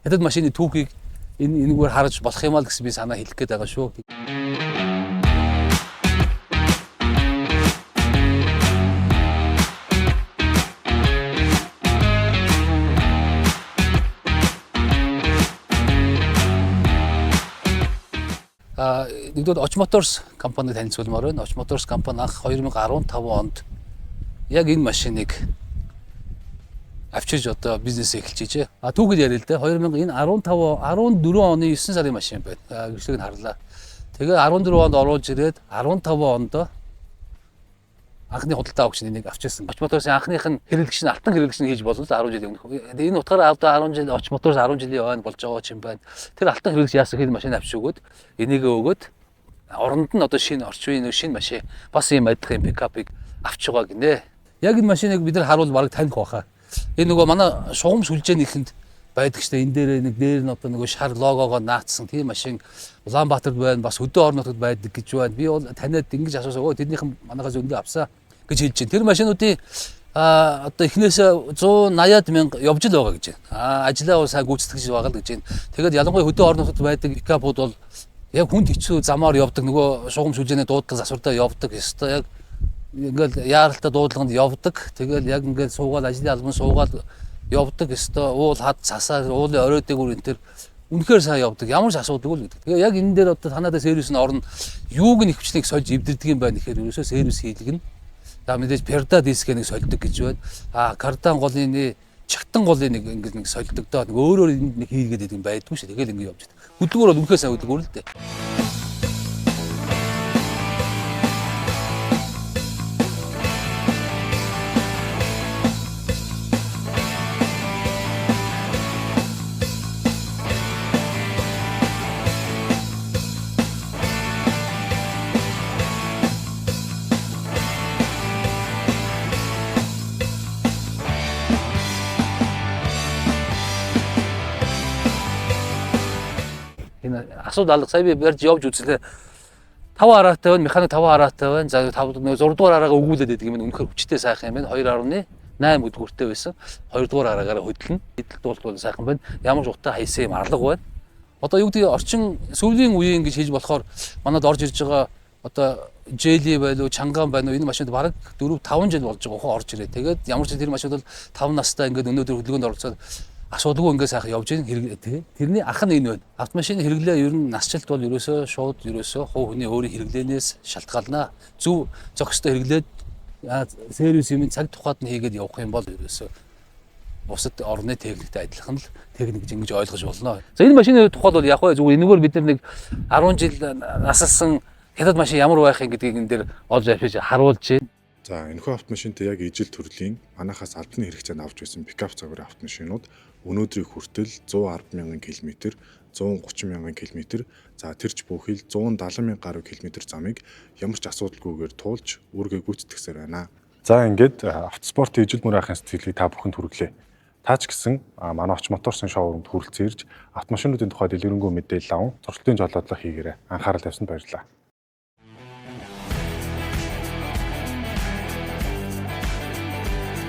Хятад машины түүхийг энэгээр харж болох юм аа гэсэн би санаа хэлэх гээд байгаа шүү. Нэгдүгээр Оч Motors компаниг танилцуулмаар байна. Оч Motors компани анх 2015 онд яг энэ машиныг авчирж одоо бизнес эхэлж ижээ. Түүхэд яриа л да. 2015 14 оны 9 сарын машин байна. Гэрчлэгийг харлаа. Тэгээ 14 онд оруулж ирээд 15 онд анхны худалдаа авагч энийг авчирсан. Оч Motors-ын анхных нь хэрэглэгч нь алтан хэрэглэгч нь хийж болсон л 10 жилийн өмнө. Энэ утгаараа одоо 10 жил Оч Motors 10 жилийн ойн болж байгаа юм байна. Тэр алтан хэрэглэгч яасан хэд машин авчиргууд энийг өгөөд оронд нь одоо шинэ орчин үеийн шинэ машин бас ийм адилхан пикапыг авч байгаа гинэ. Яг энэ машиныг бид нар харуул бараг таних баха. Энэ нөгөө манай шугам сүлжээнд байдаг ч энэ дээр нь одоо нөгөө шар логогоо наацсан тийм машин Улаанбаатарт байна, бас Хөдөө орон нутгад байдаг гэж байна. Би бол таниад ингэж асуусаа. Тэднийхэн манайхаас өндөө авсаа гэж хэлж байна. Тэр машинуудын одоо эхнээсээ 180-аад мянга явж л байгаа гэж байна. Ажлаа бол сайн гүйцэтгэж байгаа л гэж байна. Тэгээд ялангуяа Хөдөө орон нутгад байдаг пикапууд бол яг хүнд хэцүү замаар явдаг, нөгөө шугам сүлжээний дуудлага засвартаа явдаг. Ёстой яг ингээл яаралтай дуудлаганд явдаг. Тэгэл яг ингээд суугаад ажлын албан суугаад явдаг. Ёстой уул хад цасаа уулын оройдэгүр энэ төр үнэхээр сайн явдаг. Ямар ч асуудаггүй л гэдэг. Тэгээ яг энэ дээр одоо танадаа сервис нь орно. Юуг нь ихвчлэг сольж эвдэрдэг юм байна гэхээр ерөөсөө сервис хийлгэн. За мэдээж перда дискэнийг сольдог гэж байна. Кардан голын чагтан голын нэг сольдогдоо нэг өөрөөр нэг хийгээд идэг юм байдгүй шүү. Тэгэл ингэ явж байна. Хөдөлгөөр бол үнэхээр сайн хөдөлгөөр л дээ. Асуудал алга сая би барьж явж үзлээ. 5 араатай байна, механик 5 араатай байна. За 5 6 дугаар араагаа өгүүлээд байдаг юм байна. Үнэхээр хүчтэй сайхан юм байна. 2.8 өдгөртэй байсан. 2 дугаар араагаараа хөдлөн. Эдэлт бол сайхан байна. Ямар ч утаа хайсан юм арлага байна. Одоо юу гэдэг орчин сүүлийн үеийн гэж хэлж болохоор манад орж ирж байгаа одоо Jelly байлуу, Чанган байна уу энэ машинд бараг 4-5 жил болж байгаа хөө орж ирээ. Тэгээд ямар ч тэр машин бол 5 настай ингээд өнөөдөр хөдөлгөөнд оролцоод асуудалгүй ингээд сайхан явж байгаа хэрэг. Тэрний ах нь энэ байна. Автомашины хэрэглээ ер нь насжилт бол ерөөсөө шууд ерөөсөө хувь хүний өөрийн хэрэглээнээс шалтгаална. Зөв зохистой хэрэглээд сервис юм цаг тухайд нь хийгээд явах юм бол ерөөсөө бусад орны техниктэй адилхан л техник гэж ингэж ойлгож болно. За энэ машины тухайд бол яг вэ зүгээр энэгээр бид нар нэг 10 жил насалсан хятад машин ямар байх юм гэдгийг энэ дээр олж авчиж харуулж байна. За энэхүү автомашинтай яг ижил төрлийн манахаас албаны хэрэгцээнд авч байсан пикап цагуурын автомашинууд өнөөдрийг хүртэл 110,000 км, 130,000 км, за тэрч бүхэл 170,000 гаруй км замыг ямар ч асуудалгүйгээр туулж үүргээ гүйцэтгэсээр байна. За ингээд автоспортын ижил мөр ахын сэтгэлийг та бүхэнд хүргэлээ. Та ч гэсэн манай Оч Motors-ын шоурумд хүрэлцэн ирж автомашинуудын тухай дэлгэрэнгүй мэдээлэл аван зуршилтын жолоодлого хийгээрэй. Анхаарал тавьсанд баярлалаа.